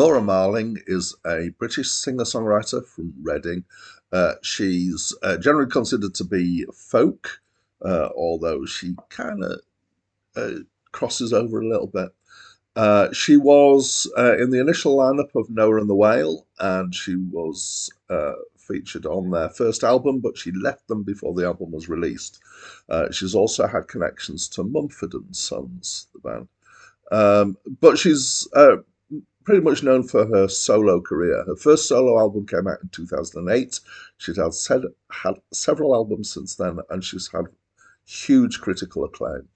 Laura Marling is a British singer-songwriter from Reading. She's generally considered to be folk, although she kind of crosses over a little bit. She was in the initial lineup of Noah and the Whale, and she was featured on their first album, but she left them before the album was released. She's also had connections to Mumford and Sons, the band. But she's pretty much known for her solo career. Her first solo album came out in 2008. She's had several albums since then, and she's had huge critical acclaim.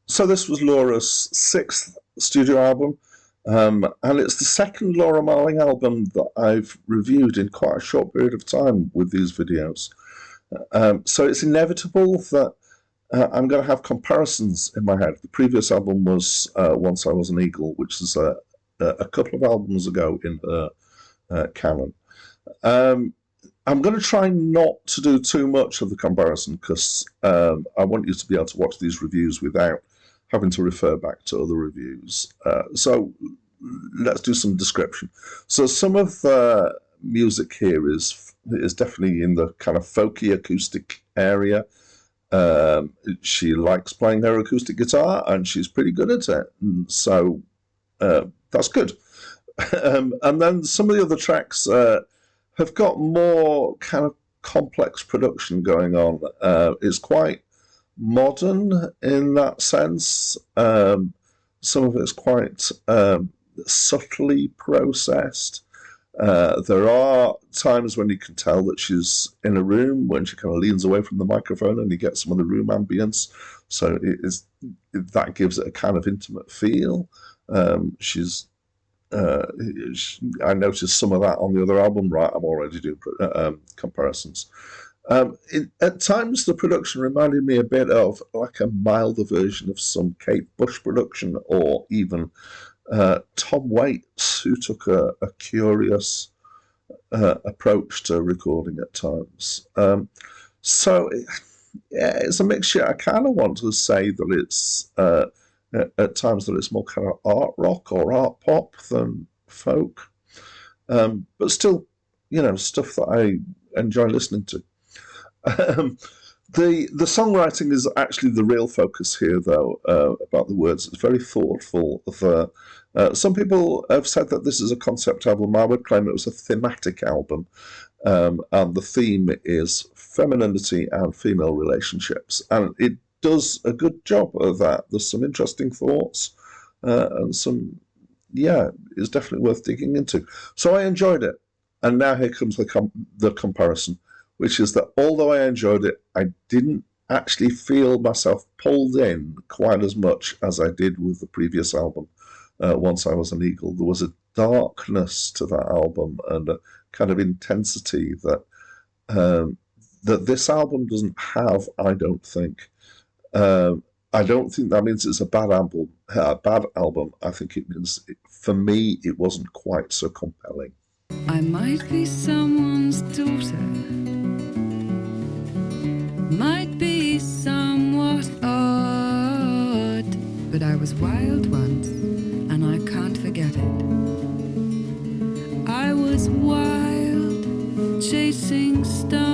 So this was Laura's sixth studio album, and it's the second Laura Marling album that I've reviewed in quite a short period of time with these videos. So it's inevitable that I'm going to have comparisons in my head. The previous album was Once I Was an Eagle, which is a couple of albums ago in her canon. I'm going to try not to do too much of the comparison because I want you to be able to watch these reviews without having to refer back to other reviews. So let's do some description. So some of the music here is definitely in the kind of folky acoustic area. She likes playing her acoustic guitar, and she's pretty good at it. And so that's good. And then some of the other tracks have got more kind of complex production going on. It's quite modern in that sense. Some of it's quite subtly processed. There are times when you can tell that she's in a room when she kind of leans away from the microphone and you get some of the room ambience. So that gives it a kind of intimate feel. I noticed some of that on the other album. Right, I'm already doing comparisons. At times, the production reminded me a bit of like a milder version of some Kate Bush production, or even Tom Waits, who took a curious approach to recording at times. So it's a mixture. I kind of want to say that it's at times that it's more kind of art rock or art pop than folk, but still, stuff that I enjoy listening to. The songwriting is actually the real focus here, though, about the words. It's very thoughtful. Some people have said that this is a concept album. I would claim it was a thematic album, and the theme is femininity and female relationships, and it does a good job of that. There's some interesting thoughts, and it's definitely worth digging into. So I enjoyed it, and now here comes the comparison, which is that although I enjoyed it, I didn't actually feel myself pulled in quite as much as I did with the previous album, Once I Was an Eagle. There was a darkness to that album and a kind of intensity that this album doesn't have, I don't think. I don't think that means it's a bad album. I think it means, for me, it wasn't quite so compelling. I might be someone's daughter, might be somewhat odd, but I was wild once, and I can't forget it. I was wild, chasing stars.